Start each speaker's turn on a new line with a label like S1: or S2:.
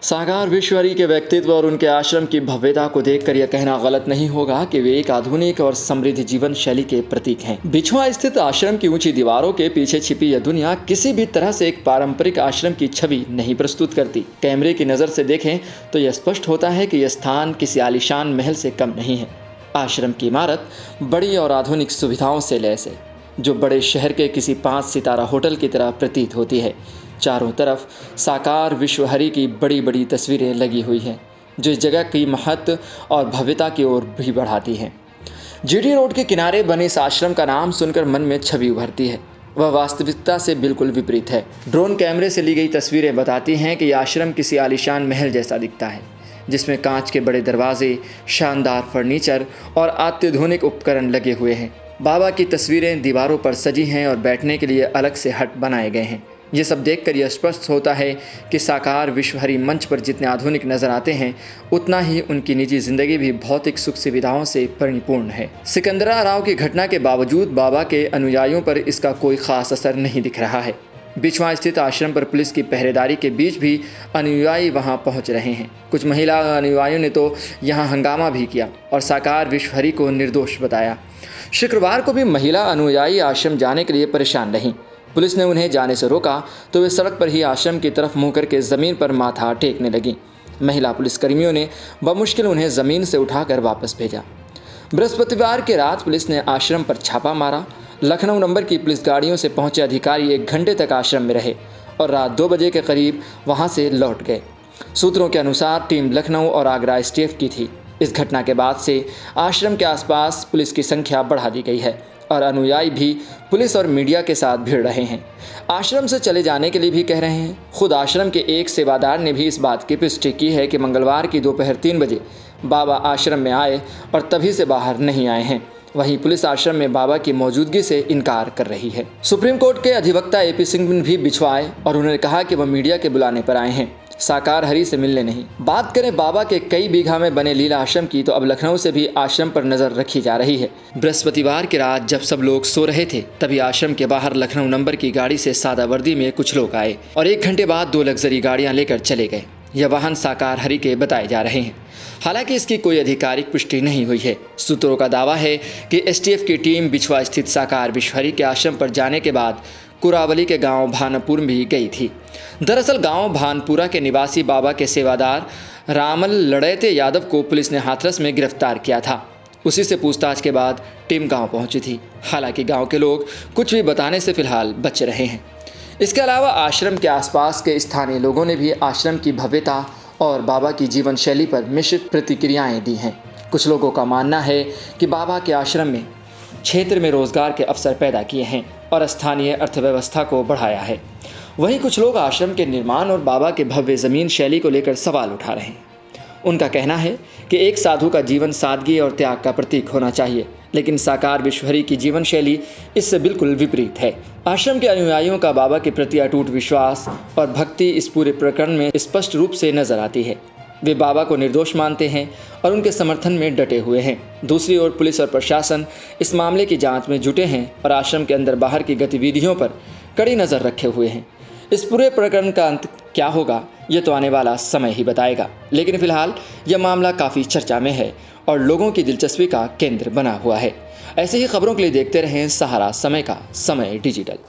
S1: साकार विश्वहरि के व्यक्तित्व और उनके आश्रम की भव्यता को देखकर यह कहना गलत नहीं होगा कि वे एक आधुनिक और समृद्ध जीवन शैली के प्रतीक हैं। बिछुआ स्थित आश्रम की ऊंची दीवारों के पीछे छिपी यह दुनिया किसी भी तरह से एक पारंपरिक आश्रम की छवि नहीं प्रस्तुत करती। कैमरे की नज़र से देखें तो यह स्पष्ट होता है कि यह स्थान किसी आलीशान महल से कम नहीं है। आश्रम की इमारत बड़ी और आधुनिक सुविधाओं से लैस है, जो बड़े शहर के किसी 5 सितारा होटल की तरह प्रतीत होती है। चारों तरफ साकार विश्वहरि की बड़ी बड़ी तस्वीरें लगी हुई हैं, जो इस जगह की महत्व और भव्यता की ओर भी बढ़ाती हैं। जीटी रोड के किनारे बने इस आश्रम का नाम सुनकर मन में छवि उभरती है। वह वास्तविकता से बिल्कुल विपरीत है। ड्रोन कैमरे से ली गई तस्वीरें बताती हैं कि यह आश्रम किसी आलीशान महल जैसा दिखता है, जिसमें कांच के बड़े दरवाजे, शानदार फर्नीचर और अत्याधुनिक उपकरण लगे हुए हैं। बाबा की तस्वीरें दीवारों पर सजी हैं और बैठने के लिए अलग से हट बनाए गए हैं। ये सब देखकर यह स्पष्ट होता है कि साकार विश्वहरि मंच पर जितने आधुनिक नजर आते हैं, उतना ही उनकी निजी जिंदगी भी भौतिक सुख सुविधाओं से परिपूर्ण है। सिकंदराराव की घटना के बावजूद बाबा के अनुयायियों पर इसका कोई खास असर नहीं दिख रहा है। बिछुआ स्थित आश्रम पर पुलिस की पहरेदारी के बीच भी अनुयायी वहां पहुंच रहे हैं। कुछ महिला अनुयायियों ने तो यहां हंगामा भी किया और साकार विश्वहरि को निर्दोष बताया। शुक्रवार को भी महिला अनुयायी आश्रम जाने के लिए परेशान रहीं। पुलिस ने उन्हें जाने से रोका तो वे सड़क पर ही आश्रम की तरफ मुंह करके ज़मीन पर माथा टेकने लगीं। महिला पुलिसकर्मियों ने बमुश्किल उन्हें ज़मीन से उठाकर वापस भेजा। बृहस्पतिवार की रात पुलिस ने आश्रम पर छापा मारा। लखनऊ नंबर की पुलिस गाड़ियों से पहुंचे अधिकारी 1 घंटे तक आश्रम में रहे और रात 2 बजे के करीब वहां से लौट गए। सूत्रों के अनुसार टीम लखनऊ और आगरा STF की थी। इस घटना के बाद से आश्रम के आसपास पुलिस की संख्या बढ़ा दी गई है और अनुयायी भी पुलिस और मीडिया के साथ भिड़ रहे हैं। आश्रम से चले जाने के लिए भी कह रहे हैं। खुद आश्रम के एक सेवादार ने भी इस बात की पुष्टि की है कि मंगलवार की दोपहर 3 बजे बाबा आश्रम में आए और तभी से बाहर नहीं आए हैं। वहीं पुलिस आश्रम में बाबा की मौजूदगी से इनकार कर रही है। सुप्रीम कोर्ट के अधिवक्ता AP सिंह भी बिछुआ आए और उन्होंने कहा कि वह मीडिया के बुलाने पर आए हैं, साकार हरि से मिलने नहीं। बात करें बाबा के कई बीघा में बने लीला आश्रम की, तो अब लखनऊ से भी आश्रम पर नजर रखी जा रही है। बृहस्पतिवार की रात जब सब लोग सो रहे थे, तभी आश्रम के बाहर लखनऊ नंबर की गाड़ी से सादा वर्दी में कुछ लोग आए और 1 घंटे बाद 2 लग्जरी गाड़ियां लेकर चले गए। यह वाहन साकार हरि के बताए जा रहे हैं। हालांकि इसकी कोई आधिकारिक पुष्टि नहीं हुई है। सूत्रों का दावा है कि STF की टीम बिछुआ स्थित साकार विश्वहरि के आश्रम पर जाने के बाद कुरावली के गांव भानपुर भी गई थी। दरअसल गांव भानपुरा के निवासी बाबा के सेवादार रामल लड़ैते यादव को पुलिस ने हाथरस में गिरफ्तार किया था। उसी से पूछताछ के बाद टीम गांव पहुंची थी। हालांकि गांव के लोग कुछ भी बताने से फिलहाल बच रहे हैं। इसके अलावा आश्रम के आसपास के स्थानीय लोगों ने भी आश्रम की भव्यता और बाबा की जीवन शैली पर मिश्रित प्रतिक्रियाएं दी हैं। कुछ लोगों का मानना है कि बाबा के आश्रम में क्षेत्र में रोजगार के अवसर पैदा किए हैं और स्थानीय अर्थव्यवस्था को बढ़ाया है। वहीं कुछ लोग आश्रम के निर्माण और बाबा के भव्य ज़मीन शैली को लेकर सवाल उठा रहे हैं। उनका कहना है कि एक साधु का जीवन सादगी और त्याग का प्रतीक होना चाहिए, लेकिन साकार विश्वहरि की जीवन शैली इससे बिल्कुल विपरीत है। आश्रम के अनुयायियों का बाबा के प्रति अटूट विश्वास और भक्ति इस पूरे प्रकरण में स्पष्ट रूप से नजर आती है। वे बाबा को निर्दोष मानते हैं और उनके समर्थन में डटे हुए हैं। दूसरी ओर पुलिस और प्रशासन इस मामले की जांच में जुटे हैं और आश्रम के अंदर बाहर की गतिविधियों पर कड़ी नज़र रखे हुए हैं। इस पूरे प्रकरण का अंत क्या होगा, ये तो आने वाला समय ही बताएगा। लेकिन फिलहाल यह मामला काफ़ी चर्चा में है और लोगों की दिलचस्पी का केंद्र बना हुआ है। ऐसे ही खबरों के लिए देखते रहें सहारा समय का समय डिजिटल।